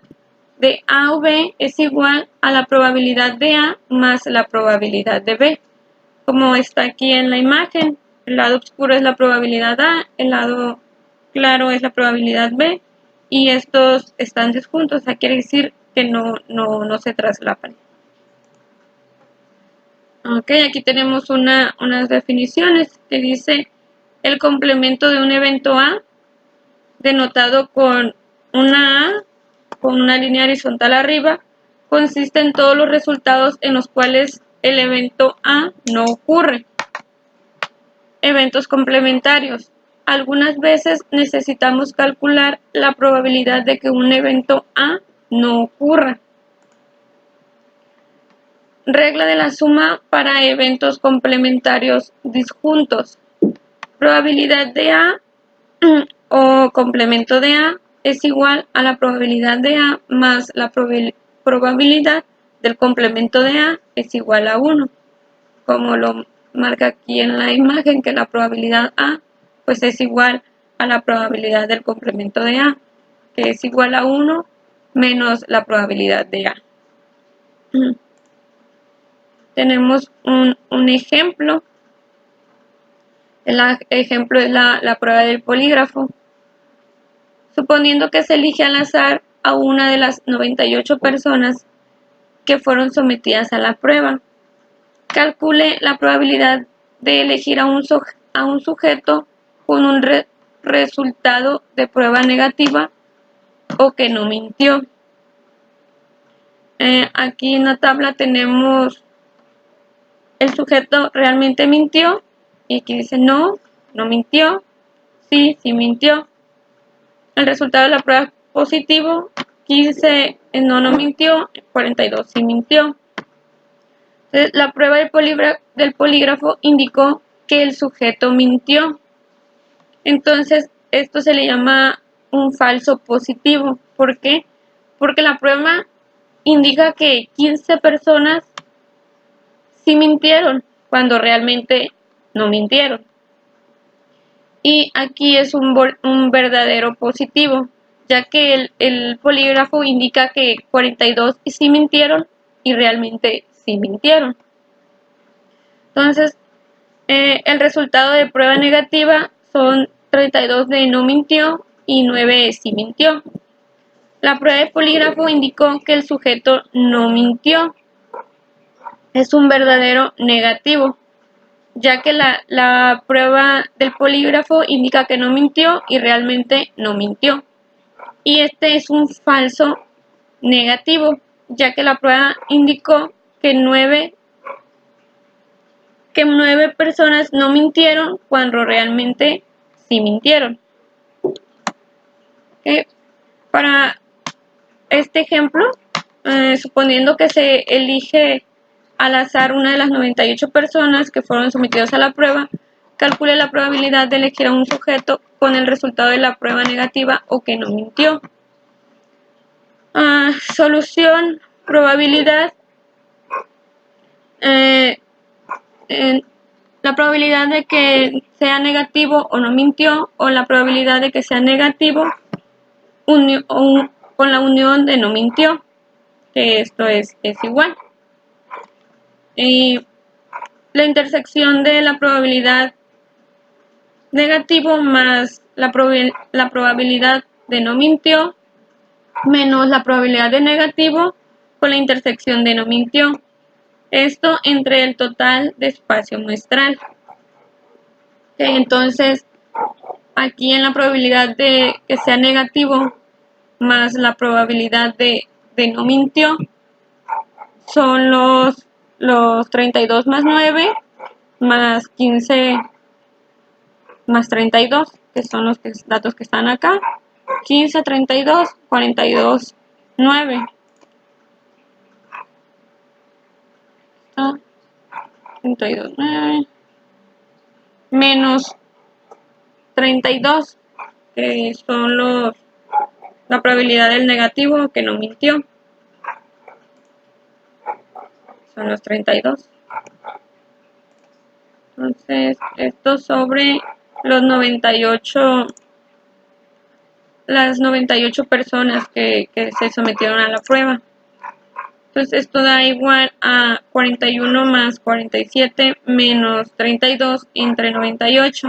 de A o B, es igual a la probabilidad de A más la probabilidad de B, como está aquí en la imagen. El lado oscuro es la probabilidad A, el lado claro es la probabilidad B, y estos están disjuntos, o sea, quiere decir que no se traslapan. Ok, aquí tenemos unas definiciones que dice el complemento de un evento A denotado con una A con una línea horizontal arriba, consiste en todos los resultados en los cuales el evento A no ocurre. Eventos complementarios. Algunas veces necesitamos calcular la probabilidad de que un evento A no ocurra. Regla de la suma para eventos complementarios disjuntos. Probabilidad de A o complemento de A es igual a la probabilidad de A más la probabilidad del complemento de A es igual a 1, como lo marca aquí en la imagen, que la probabilidad A pues es igual a la probabilidad del complemento de A, que es igual a 1 menos la probabilidad de A. Tenemos un ejemplo. El ejemplo es la prueba del polígrafo. Suponiendo que se elige al azar a una de las 98 personas que fueron sometidas a la prueba, calcule la probabilidad de elegir a un sujeto con un resultado de prueba negativa o que no mintió. Aquí en la tabla tenemos el sujeto realmente mintió y aquí dice no mintió, sí mintió. El resultado de la prueba positivo, 15 no mintió, 42 sí mintió. Entonces, la prueba del polígrafo indicó que el sujeto mintió. Entonces, esto se le llama un falso positivo. ¿Por qué? Porque la prueba indica que 15 personas sí mintieron, cuando realmente no mintieron. Y aquí es un verdadero positivo, ya que el polígrafo indica que 42 sí mintieron y realmente sí mintieron. Entonces, el resultado de prueba negativa son 32 de no mintió y 9 sí mintió. La prueba de polígrafo indicó que el sujeto no mintió. Es un verdadero negativo, ya que la prueba del polígrafo indica que no mintió y realmente no mintió. Y este es un falso negativo, ya que la prueba indicó que 9 personas no mintieron cuando realmente sí mintieron. Para este ejemplo, suponiendo que se elige al azar una de las 98 personas que fueron sometidas a la prueba, calcule la probabilidad de elegir a un sujeto con el resultado de la prueba negativa o que no mintió. Solución, probabilidad. La probabilidad de que sea negativo o no mintió, o la probabilidad de que sea negativo con la unión de no mintió, que esto es igual. Y la intersección de la probabilidad negativo más la probabilidad de no mintió menos la probabilidad de negativo con la intersección de no mintió. Esto entre el total de espacio muestral. Entonces, aquí en la probabilidad de que sea negativo más la probabilidad de no mintió son los 32 más 9 más 15 más 32, que son los datos que están acá. 15, 32, 42, 9. 32, 9. Menos 32, que son la probabilidad del negativo que no mintió. Son los 32. Entonces, esto sobre los 98, las 98 personas que se sometieron a la prueba. Entonces, esto da igual a 41 más 47 menos 32 entre 98,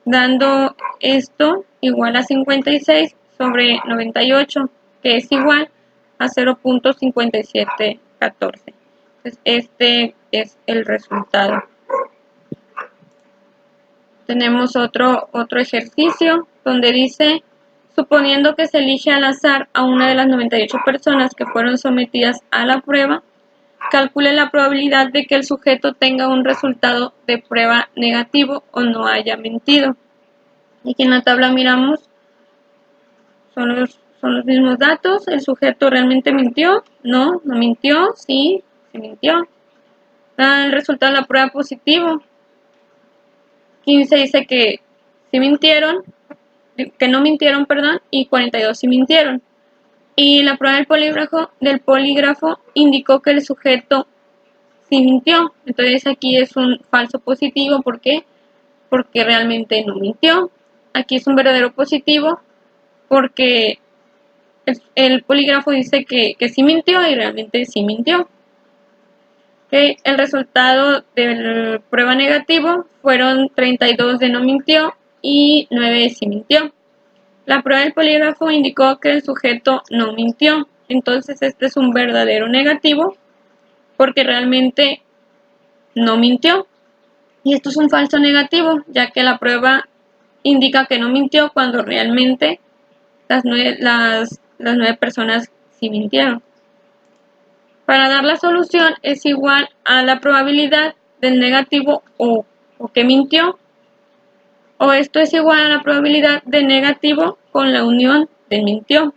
dando esto igual a 56 sobre 98, que es igual a 0.5714. Entonces, este es el resultado. Tenemos otro ejercicio donde dice, suponiendo que se elige al azar a una de las 98 personas que fueron sometidas a la prueba, calcule la probabilidad de que el sujeto tenga un resultado de prueba negativo o no haya mentido. Y aquí en la tabla miramos, son los mismos datos. El sujeto realmente mintió, no mintió, sí mintió. El resultado de la prueba positivo. 15 dice que sí mintieron, que no mintieron, perdón, y 42 sí mintieron. Y la prueba del polígrafo indicó que el sujeto sí mintió. Entonces aquí es un falso positivo. ¿Por qué? Porque realmente no mintió. Aquí es un verdadero positivo porque el polígrafo dice que sí mintió y realmente sí mintió. El resultado de la prueba negativo fueron 32 de no mintió y 9 sí mintió. La prueba del polígrafo indicó que el sujeto no mintió. Entonces este es un verdadero negativo porque realmente no mintió. Y esto es un falso negativo, ya que la prueba indica que no mintió cuando realmente las 9 personas sí mintieron. Para dar la solución es igual a la probabilidad del negativo o que mintió, o esto es igual a la probabilidad de negativo con la unión de mintió.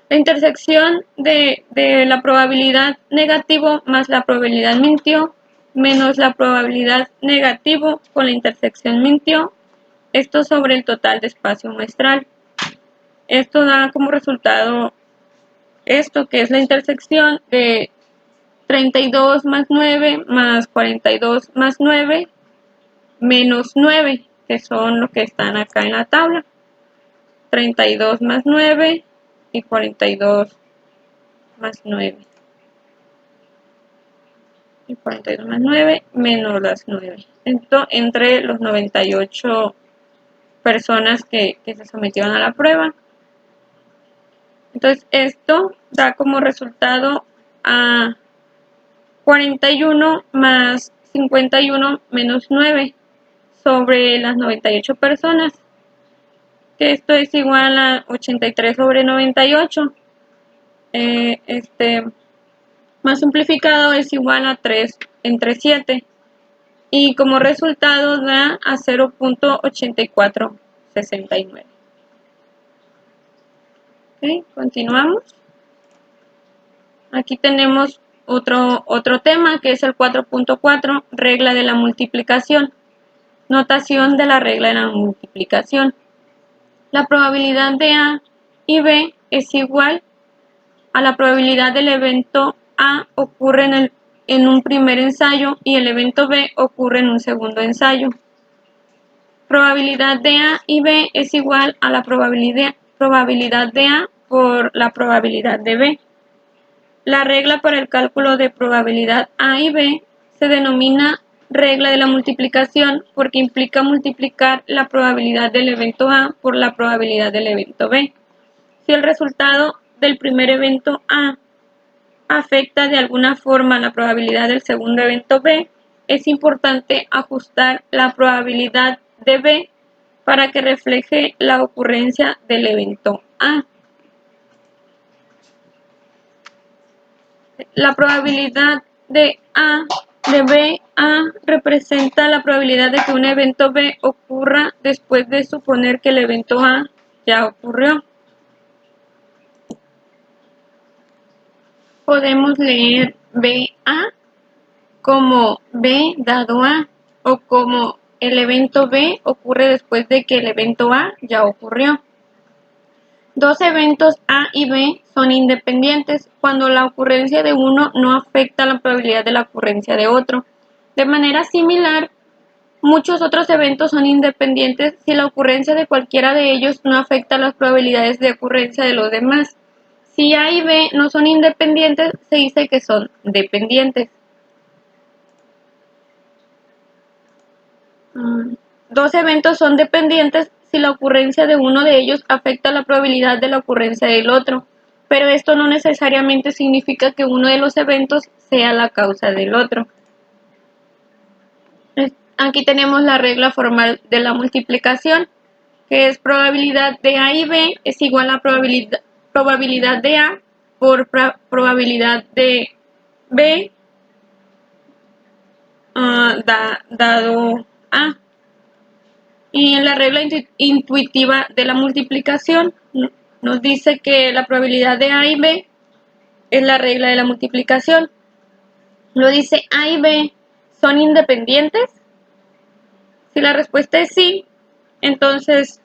La intersección de la probabilidad negativo más la probabilidad mintió menos la probabilidad negativo con la intersección mintió, esto sobre el total de espacio muestral. Esto da como resultado esto, que es la intersección de 32 más 9 más 42 más 9 menos 9, que son los que están acá en la tabla. 32 más 9 y 42 más 9. Y 42 más 9 menos las 9. Esto entre los 98 personas que se sometieron a la prueba. Entonces esto da como resultado a 41 más 51 menos 9 sobre las 98 personas, que esto es igual a 83 sobre 98. Más simplificado es igual a 3 entre 7 y como resultado da a 0.8469. ¿Okay? Continuamos. Aquí tenemos otro tema que es el 4.4, regla de la multiplicación. Notación de la regla de la multiplicación. La probabilidad de A y B es igual a la probabilidad del evento A ocurre en un primer ensayo y el evento B ocurre en un segundo ensayo. Probabilidad de A y B es igual a la probabilidad de A por la probabilidad de B. La regla para el cálculo de probabilidad A y B se denomina regla de la multiplicación porque implica multiplicar la probabilidad del evento A por la probabilidad del evento B. Si el resultado del primer evento A afecta de alguna forma la probabilidad del segundo evento B, es importante ajustar la probabilidad de B para que refleje la ocurrencia del evento A. La probabilidad de B A representa la probabilidad de que un evento B ocurra después de suponer que el evento A ya ocurrió. Podemos leer BA como B dado A o como el evento B ocurre después de que el evento A ya ocurrió. Dos eventos A y B son independientes cuando la ocurrencia de uno no afecta la probabilidad de la ocurrencia de otro. De manera similar, muchos otros eventos son independientes si la ocurrencia de cualquiera de ellos no afecta las probabilidades de ocurrencia de los demás. Si A y B no son independientes, se dice que son dependientes. Dos eventos son dependientes si la ocurrencia de uno de ellos afecta la probabilidad de la ocurrencia del otro, pero esto no necesariamente significa que uno de los eventos sea la causa del otro. Aquí tenemos la regla formal de la multiplicación, que es probabilidad de A y B es igual a probabilidad de A por probabilidad de B dado A. Y en la regla intuitiva de la multiplicación nos dice que la probabilidad de A y B es la regla de la multiplicación. Lo dice A y B son independientes. Si la respuesta es sí, entonces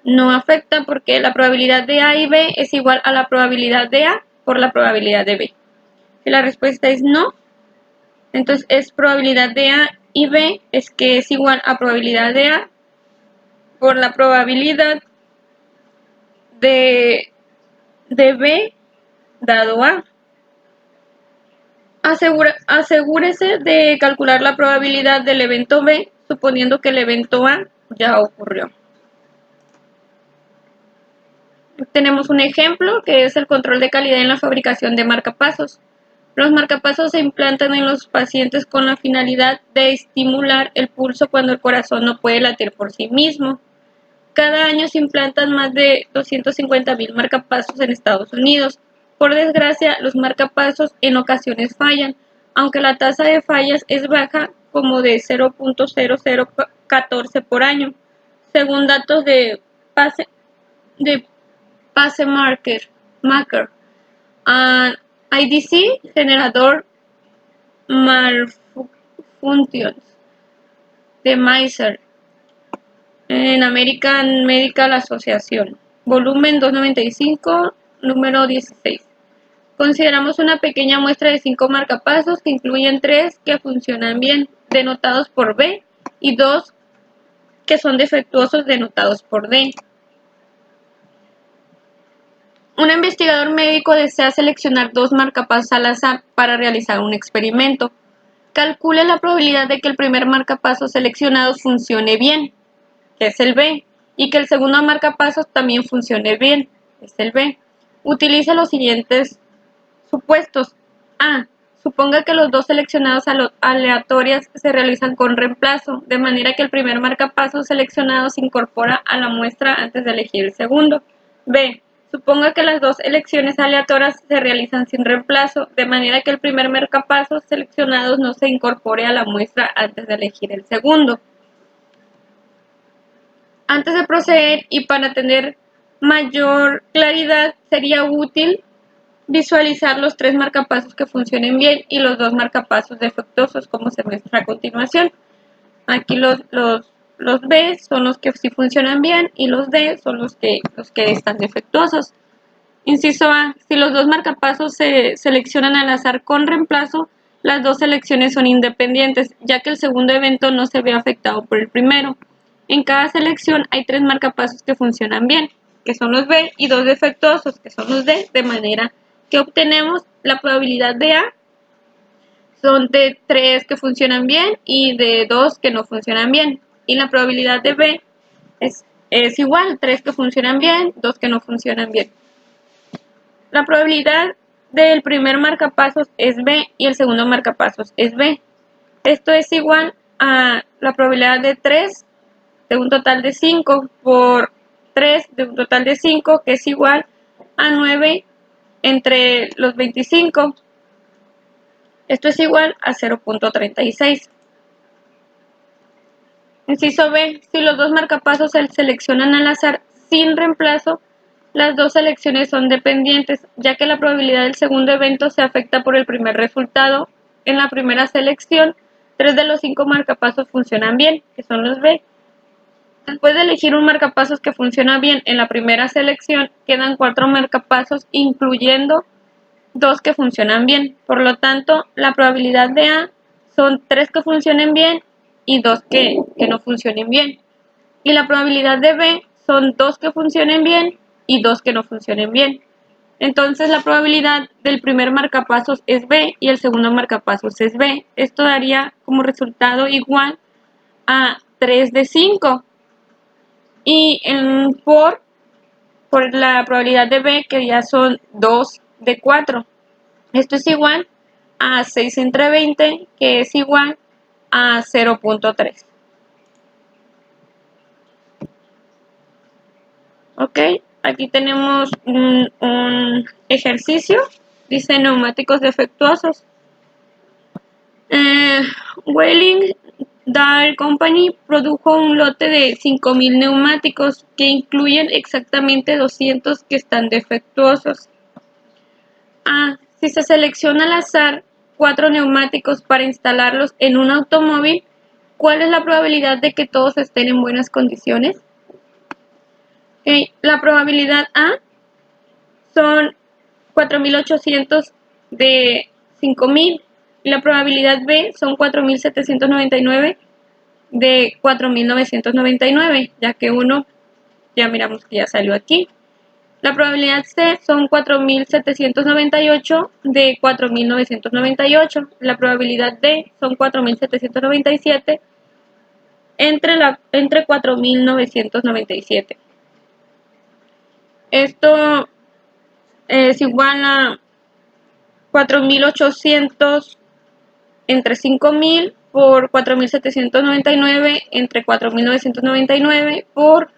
no afecta porque la probabilidad de A y B es igual a la probabilidad de A por la probabilidad de B. Si la respuesta es no, entonces es probabilidad de A y B es que es igual a probabilidad de A por la probabilidad de B dado A. Asegúrese de calcular la probabilidad del evento B suponiendo que el evento A ya ocurrió. Tenemos un ejemplo que es el control de calidad en la fabricación de marcapasos. Los marcapasos se implantan en los pacientes con la finalidad de estimular el pulso cuando el corazón no puede latir por sí mismo. Cada año se implantan más de 250,000 marcapasos en Estados Unidos. Por desgracia, los marcapasos en ocasiones fallan, aunque la tasa de fallas es baja, como de 0.0014 por año, según datos de Pacemaker. IDC, generador malfunctions de Miser en American Medical Association, volumen 295, número 16. Consideramos una pequeña muestra de 5 marcapasos que incluyen 3 que funcionan bien, denotados por B, y 2 que son defectuosos, denotados por D. Un investigador médico desea seleccionar 2 marcapasos al azar para realizar un experimento. Calcule la probabilidad de que el primer marcapaso seleccionado funcione bien, que es el B, y que el segundo marcapasos también funcione bien, que es el B. Utilice los siguientes supuestos. A. Suponga que los dos seleccionados aleatorios se realizan con reemplazo, de manera que el primer marcapasos seleccionado se incorpora a la muestra antes de elegir el segundo. B. Suponga que las dos elecciones aleatorias se realizan sin reemplazo, de manera que el primer marcapasos seleccionado no se incorpore a la muestra antes de elegir el segundo. Antes de proceder y para tener mayor claridad, sería útil visualizar los 3 marcapasos que funcionen bien y los 2 marcapasos defectuosos, como se muestra a continuación. Aquí los B son los que sí funcionan bien y los D son los que están defectuosos. Inciso A. Si los 2 marcapasos se seleccionan al azar con reemplazo, las 2 selecciones son independientes, ya que el segundo evento no se ve afectado por el primero. En cada selección hay 3 marcapasos que funcionan bien, que son los B, y 2 defectuosos, que son los D, de manera que obtenemos la probabilidad de A son de 3 que funcionan bien y de 2 que no funcionan bien. Y la probabilidad de B es igual, 3 que funcionan bien, 2 que no funcionan bien. La probabilidad del primer marcapasos es B y el segundo marcapasos es B. Esto es igual a la probabilidad de 3 de un total de 5 por 3 de un total de 5, que es igual a 9 entre los 25. Esto es igual a 0.36. Inciso B. Si los 2 marcapasos se seleccionan al azar sin reemplazo, las 2 selecciones son dependientes, ya que la probabilidad del segundo evento se afecta por el primer resultado. En la primera selección, 3 de los 5 marcapasos funcionan bien, que son los B. Después de elegir un marcapasos que funciona bien en la primera selección, quedan 4 marcapasos, incluyendo 2 que funcionan bien. Por lo tanto, la probabilidad de A son 3 que funcionen bien y 2 que no funcionen bien. Y la probabilidad de B son 2 que funcionen bien y 2 que no funcionen bien. Entonces la probabilidad del primer marcapasos es B y el segundo marcapasos es B. Esto daría como resultado igual a 3 de 5. Y por la probabilidad de B, que ya son 2 de 4. Esto es igual a 6 entre 20, que es igual a 0.3. Ok, aquí tenemos un ejercicio. Dice neumáticos defectuosos. Welling Dahl Company produjo un lote de 5.000 neumáticos que incluyen exactamente 200 que están defectuosos. A. Si se selecciona al azar 4 neumáticos para instalarlos en un automóvil, ¿cuál es la probabilidad de que todos estén en buenas condiciones? La probabilidad A son 4.800 de 5.000 y la probabilidad B son 4.799 de 4.999, ya que uno ya miramos que ya salió aquí. La probabilidad C son 4.798 de 4.998. La probabilidad D son 4.797 entre 4.997. Esto es igual a 4.800 entre 5.000 por 4.799 entre 4.999 por